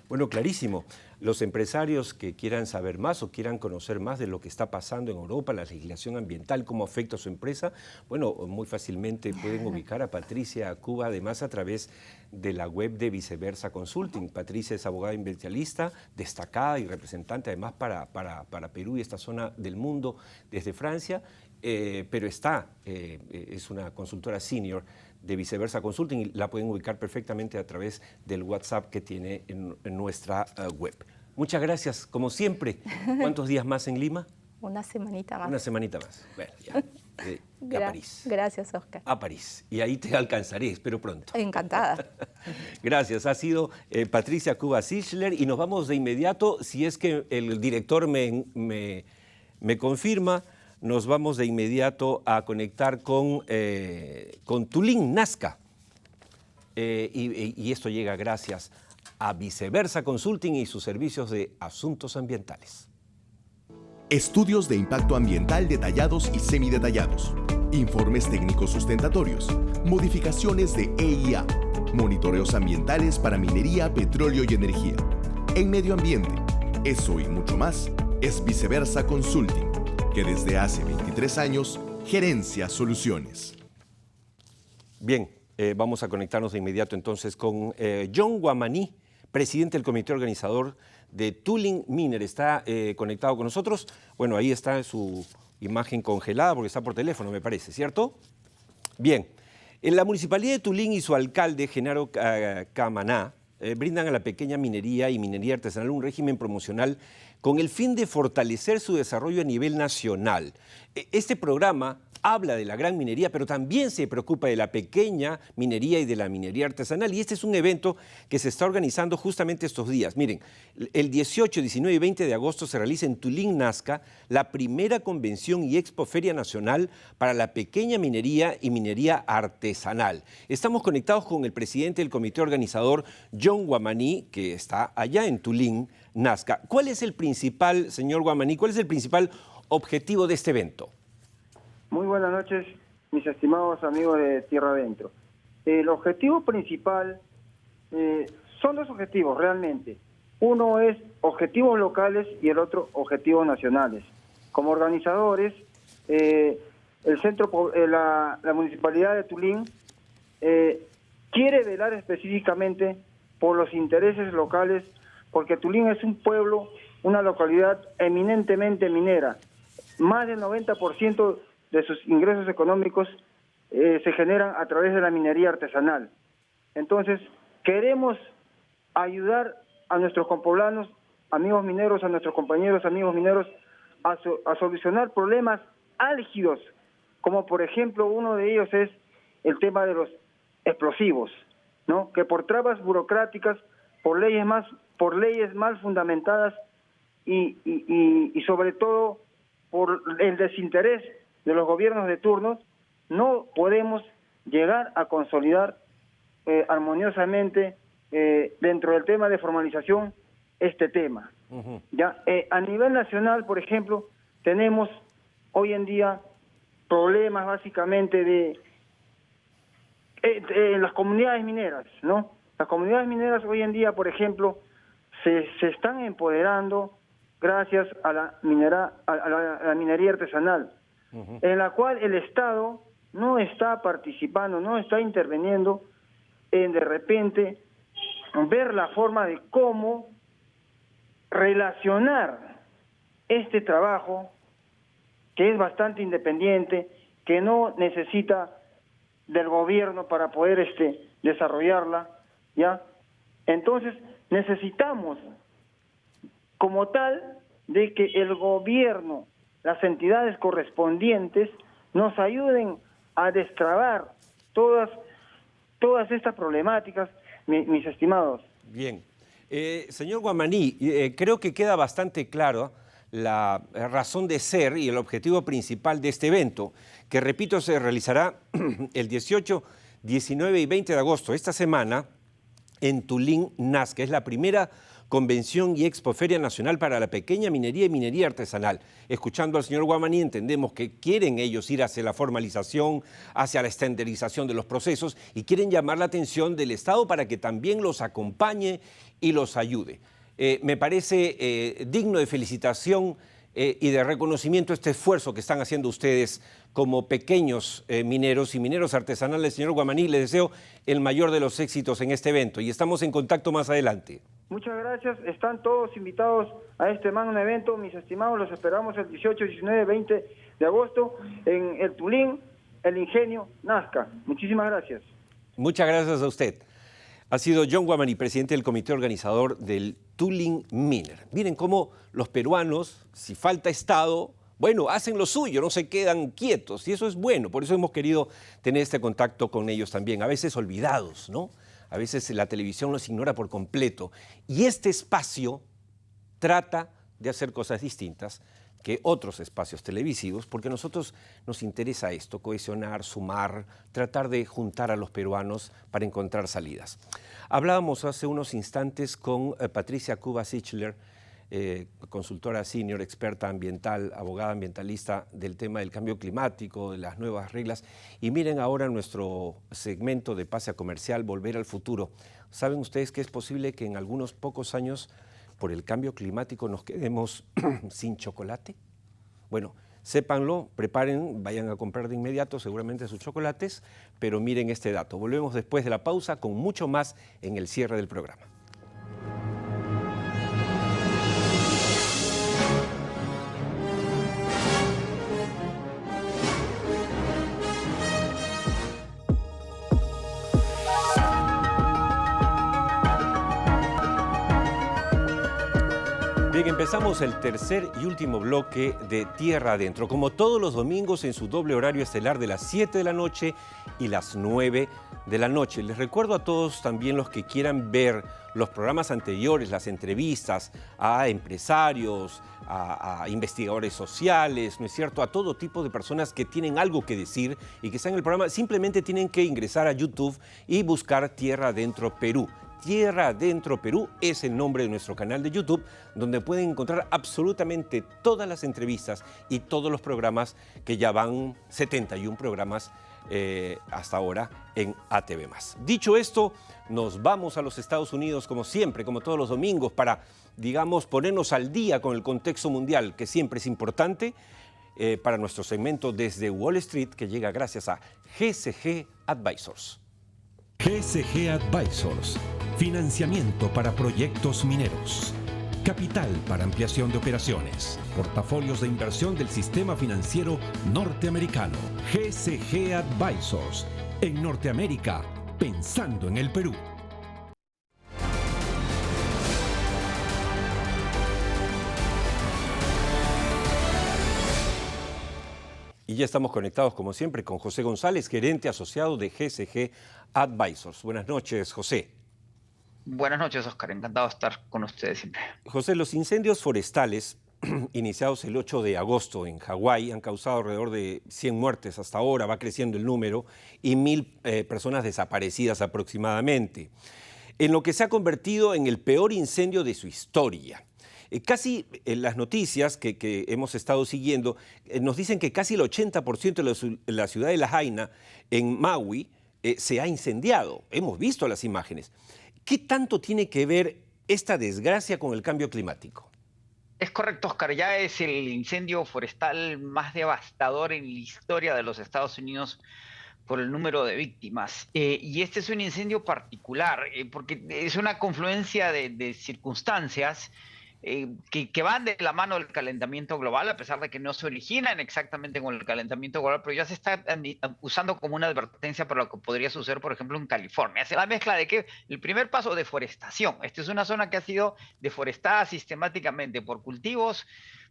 Bueno, clarísimo. Los empresarios que quieran saber más o quieran conocer más de lo que está pasando en Europa, la legislación ambiental, cómo afecta a su empresa, bueno, muy fácilmente pueden ubicar a Patricia Cuba, además a través de la web de Viceversa Consulting. Patricia es abogada ambientalista, destacada y representante además para Perú y esta zona del mundo desde Francia, pero es una consultora senior de Viceversa Consulting y la pueden ubicar perfectamente a través del WhatsApp que tiene en nuestra web. Muchas gracias, como siempre. ¿Cuántos días más en Lima? Una semanita más. Una semanita más. Bueno, ya. A París. Gracias, Oscar. A París. Y ahí te alcanzaré, espero pronto. Encantada. Gracias. Ha sido Patricia Cuba Sichler y nos vamos de inmediato, si es que el director me confirma, nos vamos de inmediato a conectar con Tulín Nazca. Y esto llega gracias a Viceversa Consulting y sus servicios de asuntos ambientales. estudios de impacto ambiental detallados y semidetallados, informes técnicos sustentatorios, modificaciones de EIA, monitoreos ambientales para minería, petróleo y energía. En medio ambiente, eso y mucho más es Viceversa Consulting, que desde hace 23 años gerencia soluciones. Bien, vamos a conectarnos de inmediato entonces con John Guamaní, presidente del comité organizador de Tooling Miner. Está conectado con nosotros. Bueno, ahí está su imagen congelada porque está por teléfono, me parece, ¿cierto? Bien, en la Municipalidad de Tooling y su alcalde, Genaro Camaná, brindan a la pequeña minería y minería artesanal un régimen promocional con el fin de fortalecer su desarrollo a nivel nacional. Este programa habla de la gran minería, pero también se preocupa de la pequeña minería y de la minería artesanal. Y este es un evento que se está organizando justamente estos días. Miren, el 18, 19 y 20 de agosto se realiza en Tooling, Nazca, la primera convención y expoferia nacional para la pequeña minería y minería artesanal. Estamos conectados con el presidente del comité organizador, John Guamaní, que está allá en Tooling, Nazca. ¿Cuál es el principal, señor Guamaní, cuál es el principal objetivo de este evento? Muy buenas noches, mis estimados amigos de Tierra Adentro. El objetivo principal, son dos objetivos realmente. Uno es objetivos locales y el otro objetivos nacionales. Como organizadores, la Municipalidad de Tooling quiere velar específicamente por los intereses locales, porque Tooling es un pueblo, una localidad eminentemente minera. Más del 90% de sus ingresos económicos se generan a través de la minería artesanal. Entonces, queremos ayudar a nuestros compoblanos, amigos mineros, a nuestros compañeros, amigos mineros, a solucionar problemas álgidos, como por ejemplo uno de ellos es el tema de los explosivos, ¿no? Que por trabas burocráticas, por leyes mal fundamentadas y sobre todo por el desinterés de los gobiernos de turno, no podemos llegar a consolidar armoniosamente dentro del tema de formalización este tema. Ya a nivel nacional, por ejemplo, tenemos hoy en día problemas básicamente en las comunidades mineras, ¿no? Las comunidades mineras hoy en día, por ejemplo, se están empoderando gracias a la minería artesanal, en la cual el Estado no está participando, no está interviniendo en de repente ver la forma de cómo relacionar este trabajo, que es bastante independiente, que no necesita del gobierno para poder desarrollarla, ¿ya? Entonces necesitamos como tal de que el gobierno, las entidades correspondientes nos ayuden a destrabar todas estas problemáticas, mis estimados. Bien. Señor Guamaní, creo que queda bastante claro la razón de ser y el objetivo principal de este evento, que repito, se realizará el 18, 19 y 20 de agosto, esta semana, en Tooling, Nazca. Es la primera convención y expoferia nacional para la pequeña minería y minería artesanal. Escuchando al señor Guamaní, entendemos que quieren ellos ir hacia la formalización, hacia la estandarización de los procesos y quieren llamar la atención del Estado para que también los acompañe y los ayude. Me parece digno de felicitación y de reconocimiento este esfuerzo que están haciendo ustedes como pequeños mineros y mineros artesanales. Señor Guamaní, le deseo el mayor de los éxitos en este evento y estamos en contacto más adelante. Muchas gracias. Están todos invitados a este magno evento. Mis estimados, los esperamos el 18, 19, 20 de agosto en el Tooling, el Ingenio, Nazca. Muchísimas gracias. Muchas gracias a usted. Ha sido John Guamaní, presidente del comité organizador del Tooling Miner. Miren cómo los peruanos, si falta Estado, bueno, hacen lo suyo, no se quedan quietos y eso es bueno. Por eso hemos querido tener este contacto con ellos también, a veces olvidados, ¿no? A veces la televisión los ignora por completo. Y este espacio trata de hacer cosas distintas que otros espacios televisivos, porque a nosotros nos interesa esto, cohesionar, sumar, tratar de juntar a los peruanos para encontrar salidas. Hablábamos hace unos instantes con Patricia Cuba Sichler, consultora senior, experta ambiental, abogada ambientalista del tema del cambio climático, de las nuevas reglas. Y miren ahora nuestro segmento de Pase a Comercial, Volver al Futuro. ¿Saben ustedes que es posible que en algunos pocos años, por el cambio climático, nos quedemos sin chocolate? Bueno, sépanlo, preparen, vayan a comprar de inmediato seguramente sus chocolates, pero miren este dato. Volvemos después de la pausa con mucho más en el cierre del programa. Bien, empezamos el tercer y último bloque de Tierra Adentro, como todos los domingos en su doble horario estelar de las 7 de la noche y las 9 de la noche. Les recuerdo a todos también los que quieran ver los programas anteriores, las entrevistas a empresarios, a investigadores sociales, ¿no es cierto?, a todo tipo de personas que tienen algo que decir y que están en el programa, simplemente tienen que ingresar a YouTube y buscar Tierra Adentro Perú. Tierra Adentro Perú es el nombre de nuestro canal de YouTube, donde pueden encontrar absolutamente todas las entrevistas y todos los programas, que ya van 71 programas hasta ahora en ATV+. Dicho esto, nos vamos a los Estados Unidos como siempre, como todos los domingos, para, digamos, ponernos al día con el contexto mundial, que siempre es importante, para nuestro segmento Desde Wall Street, que llega gracias a GCG Advisors. GCG Advisors, financiamiento para proyectos mineros, capital para ampliación de operaciones, portafolios de inversión del sistema financiero norteamericano. GCG Advisors, en Norteamérica, pensando en el Perú. Y ya estamos conectados, como siempre, con José González, gerente asociado de GCG Advisors. Buenas noches, José. Buenas noches, Oscar. Encantado de estar con ustedes siempre. José, los incendios forestales iniciados el 8 de agosto en Hawái han causado alrededor de 100 muertes hasta ahora, va creciendo el número, y 1.000 personas desaparecidas aproximadamente, en lo que se ha convertido en el peor incendio de su historia. Casi en las noticias que hemos estado siguiendo nos dicen que casi el 80% de la ciudad de Lahaina, en Maui, se ha incendiado. Hemos visto las imágenes. ¿Qué tanto tiene que ver esta desgracia con el cambio climático? Es correcto, Oscar. Ya es el incendio forestal más devastador en la historia de los Estados Unidos por el número de víctimas. Y este es un incendio particular, porque es una confluencia de circunstancias que van de la mano del calentamiento global, a pesar de que no se originan exactamente con el calentamiento global, pero ya se está usando como una advertencia para lo que podría suceder, por ejemplo, en California. Es la mezcla de que el primer paso, deforestación. Esta es una zona que ha sido deforestada sistemáticamente por cultivos,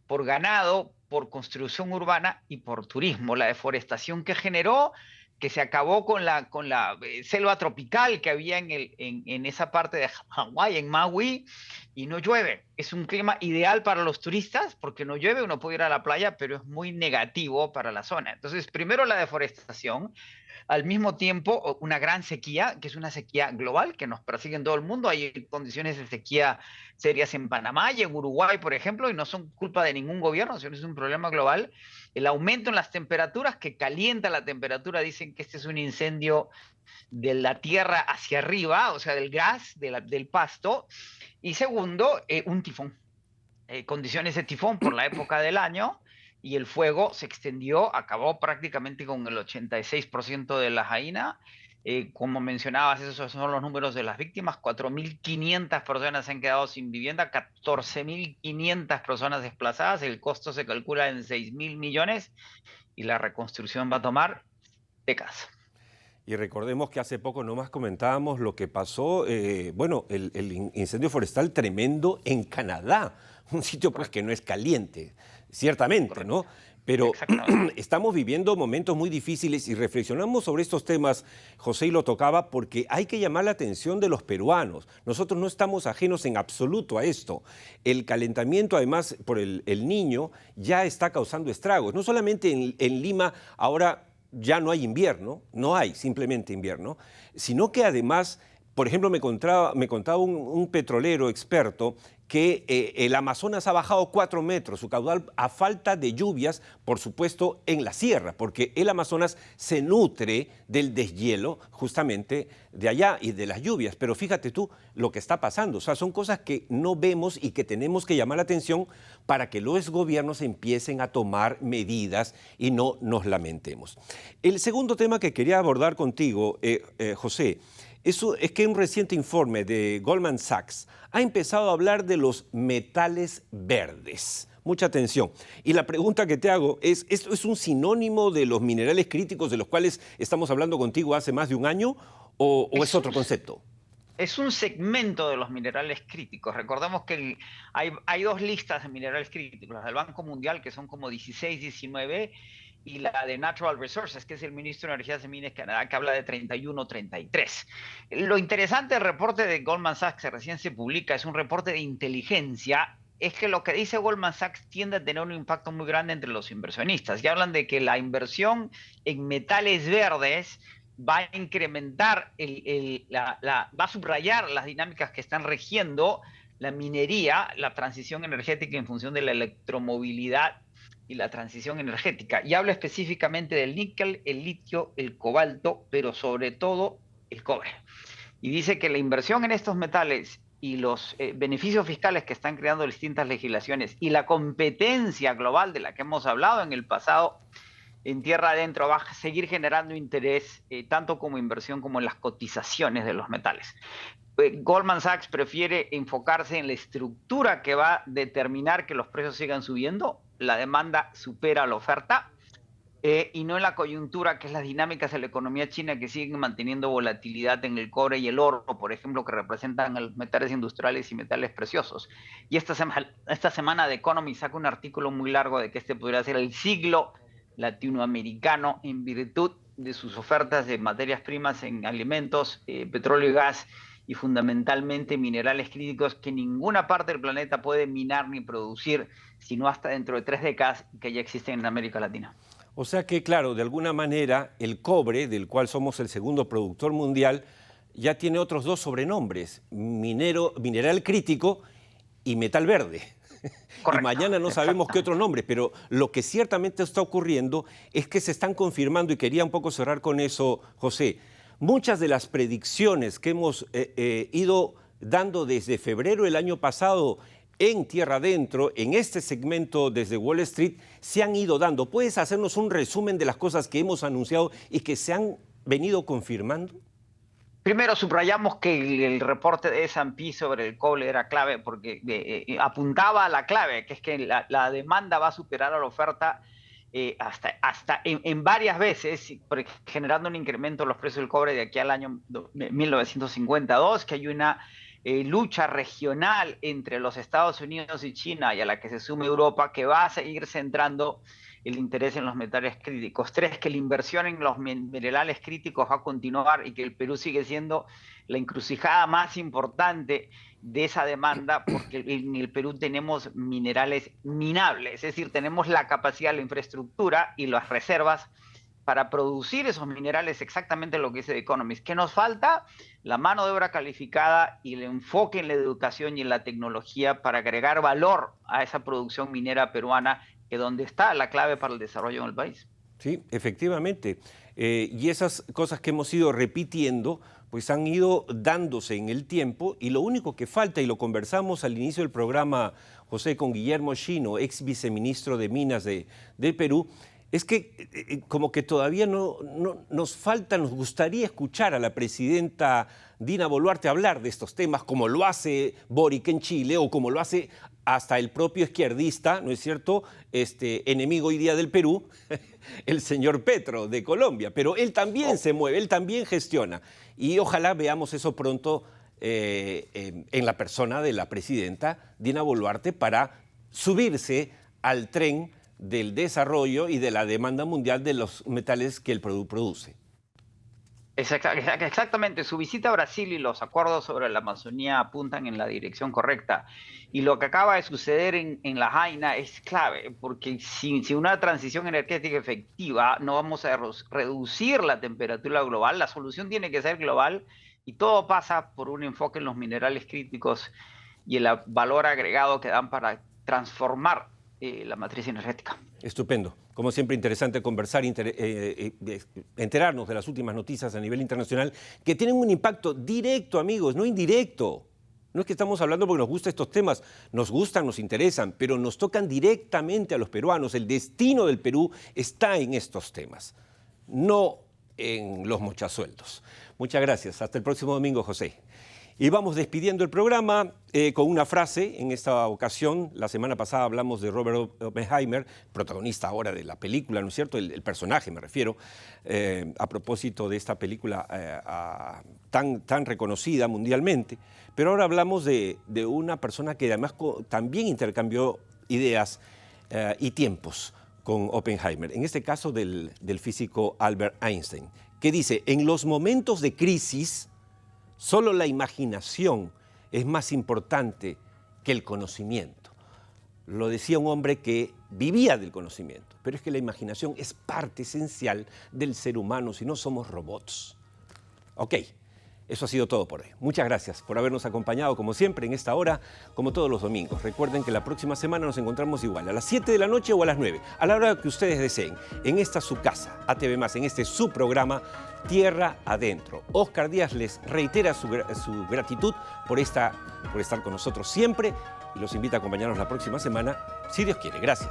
por ganado, por construcción urbana y por turismo. La deforestación que generó que se acabó con la selva tropical que había en esa parte de Hawái, en Maui, y no llueve. Es un clima ideal para los turistas porque no llueve, uno puede ir a la playa, pero es muy negativo para la zona. Entonces, primero la deforestación, al mismo tiempo una gran sequía, que es una sequía global que nos persigue en todo el mundo. Hay condiciones de sequía serias en Panamá y en Uruguay, por ejemplo, y no son culpa de ningún gobierno, sino es un problema global. El aumento en las temperaturas, que calienta la temperatura, dicen que este es un incendio de la tierra hacia arriba, o sea, del gas, del pasto. Y segundo, un tifón. Condiciones de tifón por la época del año, y el fuego se extendió, acabó prácticamente con el 86% de Lahaina. Como mencionabas, esos son los números de las víctimas. 4.500 personas se han quedado sin vivienda, 14.500 personas desplazadas. El costo se calcula en 6.000 millones y la reconstrucción va a tomar décadas. Y recordemos que hace poco nomás comentábamos lo que pasó, el incendio forestal tremendo en Canadá, un sitio pues que no es caliente, ciertamente, ¿no? Pero estamos viviendo momentos muy difíciles y reflexionamos sobre estos temas, José, y lo tocaba, porque hay que llamar la atención de los peruanos. Nosotros no estamos ajenos en absoluto a esto. El calentamiento, además, por el Niño, ya está causando estragos. No solamente en Lima ahora ya no hay invierno, no hay simplemente invierno, sino que además Por ejemplo, me contaba un petrolero experto que el Amazonas ha bajado 4 metros, su caudal, a falta de lluvias, por supuesto, en la sierra, porque el Amazonas se nutre del deshielo justamente de allá y de las lluvias. Pero fíjate tú lo que está pasando. O sea, son cosas que no vemos y que tenemos que llamar la atención para que los gobiernos empiecen a tomar medidas y no nos lamentemos. El segundo tema que quería abordar contigo, José, eso es que un reciente informe de Goldman Sachs ha empezado a hablar de los metales verdes. Mucha atención. Y la pregunta que te hago es, ¿esto es un sinónimo de los minerales críticos de los cuales estamos hablando contigo hace más de un año o es otro concepto? Es un segmento de los minerales críticos. Recordemos que hay 2 listas de minerales críticos, las del Banco Mundial, que son como 16, 19, y la de Natural Resources, que es el ministro de Energías y Minas de Canadá, que habla de 31, 33. Lo interesante del reporte de Goldman Sachs, que recién se publica, es un reporte de inteligencia, es que lo que dice Goldman Sachs tiende a tener un impacto muy grande entre los inversionistas. Y hablan de que la inversión en metales verdes va a incrementar, va a subrayar las dinámicas que están regiendo la minería, la transición energética en función de la electromovilidad y la transición energética. Y habla específicamente del níquel, el litio, el cobalto, pero sobre todo el cobre. Y dice que la inversión en estos metales y los beneficios fiscales que están creando distintas legislaciones y la competencia global de la que hemos hablado en el pasado, en tierra adentro va a seguir generando interés tanto como inversión como en las cotizaciones de los metales. Goldman Sachs prefiere enfocarse en la estructura que va a determinar que los precios sigan subiendo, la demanda supera la oferta, y no en la coyuntura, que es las dinámicas de la economía china que siguen manteniendo volatilidad en el cobre y el oro, por ejemplo, que representan los metales industriales y metales preciosos. Y esta semana The Economist saca un artículo muy largo de que este podría ser el siglo latinoamericano en virtud de sus ofertas de materias primas en alimentos, petróleo y gas, y fundamentalmente minerales críticos que ninguna parte del planeta puede minar ni producir, sino hasta dentro de 3 décadas que ya existen en América Latina. O sea que, claro, de alguna manera el cobre, del cual somos el segundo productor mundial, ya tiene otros 2 sobrenombres, mineral crítico y metal verde. Correcto. Y mañana no sabemos qué otro nombre, pero lo que ciertamente está ocurriendo es que se están confirmando, y quería un poco cerrar con eso, José, muchas de las predicciones que hemos ido dando desde febrero del año pasado en Tierra Adentro, en este segmento desde Wall Street, se han ido dando. ¿Puedes hacernos un resumen de las cosas que hemos anunciado y que se han venido confirmando? Primero, subrayamos que el reporte de S&P sobre el cobre era clave porque apuntaba a la clave, que es que la demanda va a superar a la oferta hasta en varias veces, generando un incremento en los precios del cobre de aquí al año 1952, que hay una lucha regional entre los Estados Unidos y China, y a la que se sume Europa, que va a seguir centrando el interés en los metales críticos. 3, que la inversión en los minerales críticos va a continuar y que el Perú sigue siendo la encrucijada más importante de esa demanda, porque en el Perú tenemos minerales minables, es decir, tenemos la capacidad, la infraestructura y las reservas para producir esos minerales, exactamente lo que dice The Economist. ¿Qué nos falta? La mano de obra calificada y el enfoque en la educación y en la tecnología para agregar valor a esa producción minera peruana, que donde está la clave para el desarrollo en el país. Sí, efectivamente. Y esas cosas que hemos ido repitiendo, pues han ido dándose en el tiempo, y lo único que falta, y lo conversamos al inicio del programa, José, con Guillermo Shino, ex viceministro de Minas del Perú, es que como que todavía no nos falta, nos gustaría escuchar a la presidenta Dina Boluarte hablar de estos temas, como lo hace Boric en Chile, o como lo hace hasta el propio izquierdista, ¿no es cierto?, enemigo hoy día del Perú, el señor Petro de Colombia. Pero él también se mueve, él también gestiona. Y ojalá veamos eso pronto en la persona de la presidenta Dina Boluarte, para subirse al tren del desarrollo y de la demanda mundial de los metales que el Perú produce. Exactamente, su visita a Brasil y los acuerdos sobre la Amazonía apuntan en la dirección correcta. Y lo que acaba de suceder en La Jaina es clave, porque sin una transición energética efectiva no vamos a reducir la temperatura global. La solución tiene que ser global Y todo pasa por un enfoque en los minerales críticos y el valor agregado que dan para transformar la matriz energética. Estupendo. Como siempre, interesante conversar, enterarnos de las últimas noticias a nivel internacional que tienen un impacto directo, amigos, no indirecto. No es que estamos hablando porque nos gustan estos temas, nos gustan, nos interesan, pero nos tocan directamente a los peruanos. El destino del Perú está en estos temas, no en los mochasueldos. Muchas gracias. Hasta el próximo domingo, José. Y vamos despidiendo el programa con una frase. En esta ocasión, la semana pasada hablamos de Robert Oppenheimer, protagonista ahora de la película, ¿no es cierto? El personaje, me refiero, a propósito de esta película tan reconocida mundialmente. Pero ahora hablamos de una persona que además también intercambió ideas y tiempos con Oppenheimer. En este caso del físico Albert Einstein, que dice, en los momentos de crisis, solo la imaginación es más importante que el conocimiento. Lo decía un hombre que vivía del conocimiento, pero es que la imaginación es parte esencial del ser humano, si no somos robots. Ok, eso ha sido todo por hoy. Muchas gracias por habernos acompañado, como siempre, en esta hora, como todos los domingos. Recuerden que la próxima semana nos encontramos igual, a las 7 de la noche o a las 9, a la hora que ustedes deseen, en esta su casa, ATV+, en este su programa, Tierra Adentro. Oscar Díaz les reitera su gratitud por estar con nosotros siempre y los invita a acompañarnos la próxima semana, si Dios quiere. Gracias.